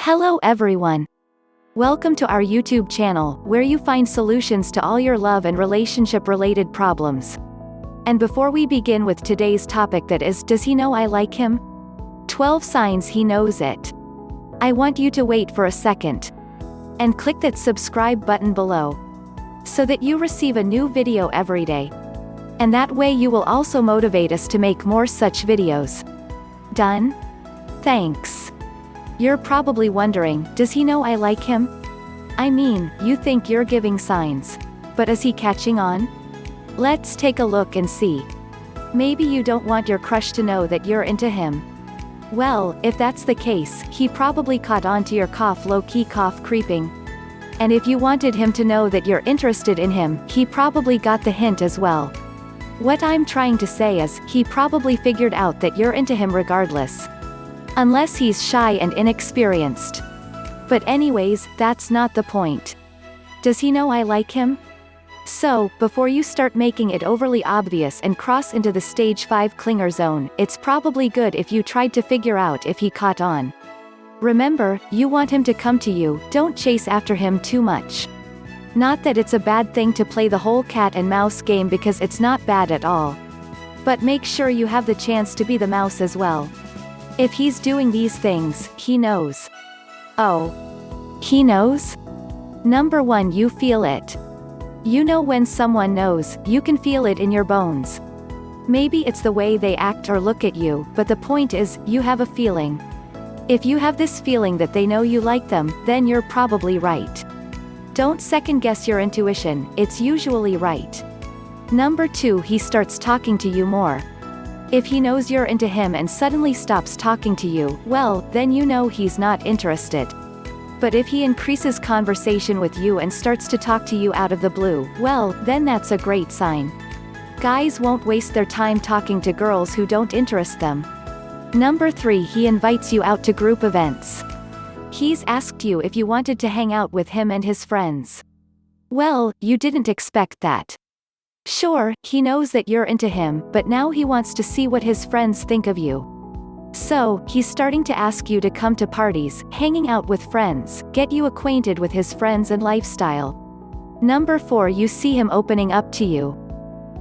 Hello everyone. Welcome to our YouTube channel, where you find solutions to all your love and relationship-related problems. And before we begin with today's topic, that is, does he know I like him? 12 signs he knows it. I want you to wait for a second and click that subscribe button below so that you receive a new video every day. And that way you will also motivate us to make more such videos. Done? Thanks. You're probably wondering, does he know I like him? I mean, you think you're giving signs. But is he catching on? Let's take a look and see. Maybe you don't want your crush to know that you're into him. Well, if that's the case, he probably caught on to your cough, low-key cough creeping. And if you wanted him to know that you're interested in him, he probably got the hint as well. What I'm trying to say is, he probably figured out that you're into him regardless. Unless he's shy and inexperienced. But anyways, that's not the point. Does he know I like him? So, before you start making it overly obvious and cross into the stage 5 clinger zone, it's probably good if you tried to figure out if he caught on. Remember, you want him to come to you, don't chase after him too much. Not that it's a bad thing to play the whole cat and mouse game, because it's not bad at all. But make sure you have the chance to be the mouse as well. If he's doing these things, he knows. Oh. He knows? Number 1, you feel it. You know when someone knows, you can feel it in your bones. Maybe it's the way they act or look at you, but the point is, you have a feeling. If you have this feeling that they know you like them, then you're probably right. Don't second guess your intuition, it's usually right. Number 2, he starts talking to you more. If he knows you're into him and suddenly stops talking to you, well, then you know he's not interested. But if he increases conversation with you and starts to talk to you out of the blue, well, then that's a great sign. Guys won't waste their time talking to girls who don't interest them. Number 3, he invites you out to group events. He's asked you if you wanted to hang out with him and his friends. Well, you didn't expect that. Sure, he knows that you're into him, but now he wants to see what his friends think of you. So, he's starting to ask you to come to parties, hanging out with friends, get you acquainted with his friends and lifestyle. Number 4, you see him opening up to you.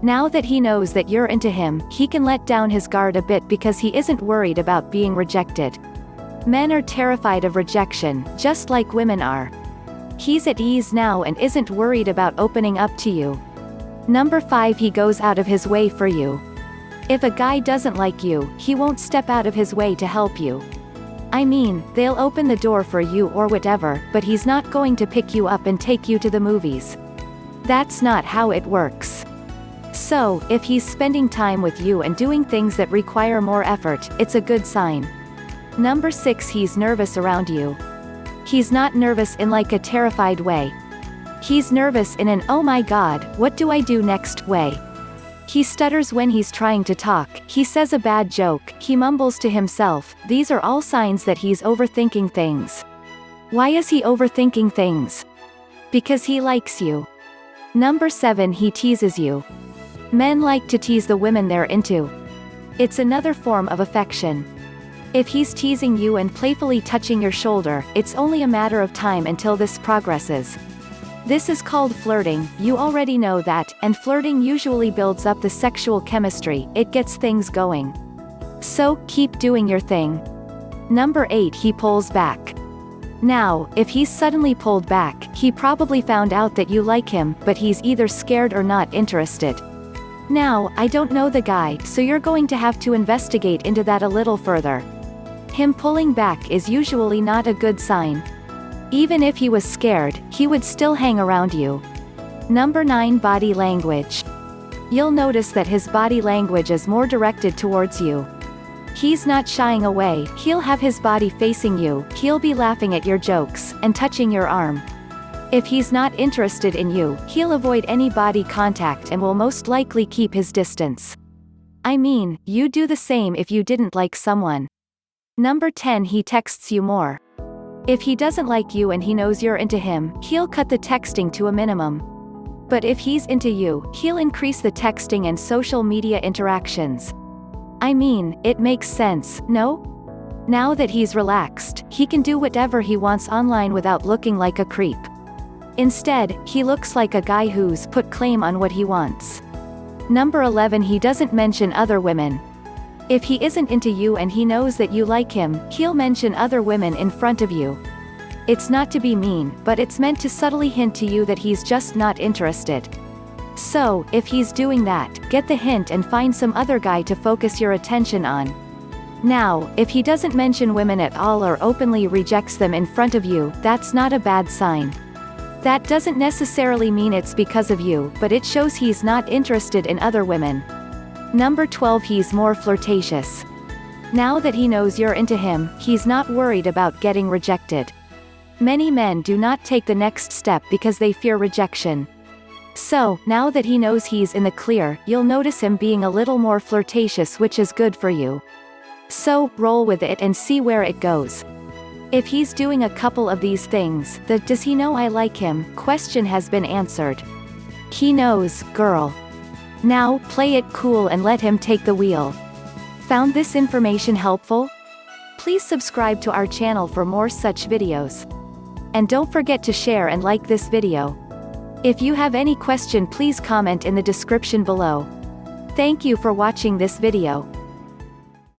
Now that he knows that you're into him, he can let down his guard a bit because he isn't worried about being rejected. Men are terrified of rejection, just like women are. He's at ease now and isn't worried about opening up to you. Number 5, he goes out of his way for you. If a guy doesn't like you, he won't step out of his way to help you. I mean, they'll open the door for you or whatever, but he's not going to pick you up and take you to the movies. That's not how it works. So, if he's spending time with you and doing things that require more effort, it's a good sign. Number 6, he's nervous around you. He's not nervous in like a terrified way. He's nervous in an "oh my god, what do I do next" way. He stutters when he's trying to talk, he says a bad joke, he mumbles to himself. These are all signs that he's overthinking things. Why is he overthinking things? Because he likes you. Number 7, he teases you. Men like to tease the women they're into. It's another form of affection. If he's teasing you and playfully touching your shoulder, it's only a matter of time until this progresses. This is called flirting, you already know that, and flirting usually builds up the sexual chemistry, it gets things going. So, keep doing your thing. Number 8, he pulls back. Now, if he's suddenly pulled back, he probably found out that you like him, but he's either scared or not interested. Now, I don't know the guy, so you're going to have to investigate into that a little further. Him pulling back is usually not a good sign. Even if he was scared, he would still hang around you. Number 9, body language. You'll notice that his body language is more directed towards you. He's not shying away, he'll have his body facing you, he'll be laughing at your jokes, and touching your arm. If he's not interested in you, he'll avoid any body contact and will most likely keep his distance. I mean, you'd do the same if you didn't like someone. Number 10, he texts you more. If he doesn't like you and he knows you're into him, he'll cut the texting to a minimum. But if he's into you, he'll increase the texting and social media interactions. I mean, it makes sense, no? Now that he's relaxed, he can do whatever he wants online without looking like a creep. Instead, he looks like a guy who's put claim on what he wants. Number 11. He doesn't mention other women. If he isn't into you and he knows that you like him, he'll mention other women in front of you. It's not to be mean, but it's meant to subtly hint to you that he's just not interested. So, if he's doing that, get the hint and find some other guy to focus your attention on. Now, if he doesn't mention women at all or openly rejects them in front of you, that's not a bad sign. That doesn't necessarily mean it's because of you, but it shows he's not interested in other women. Number 12. He's more flirtatious. Now that he knows you're into him, he's not worried about getting rejected. Many men do not take the next step because they fear rejection. So, now that he knows he's in the clear, you'll notice him being a little more flirtatious, which is good for you. So, roll with it and see where it goes. If he's doing a couple of these things, the "does he know I like him?" question has been answered. He knows, girl. Now, play it cool and let him take the wheel. Found this information helpful? Please subscribe to our channel for more such videos. And don't forget to share and like this video. If you have any question, please comment in the description below. Thank you for watching this video.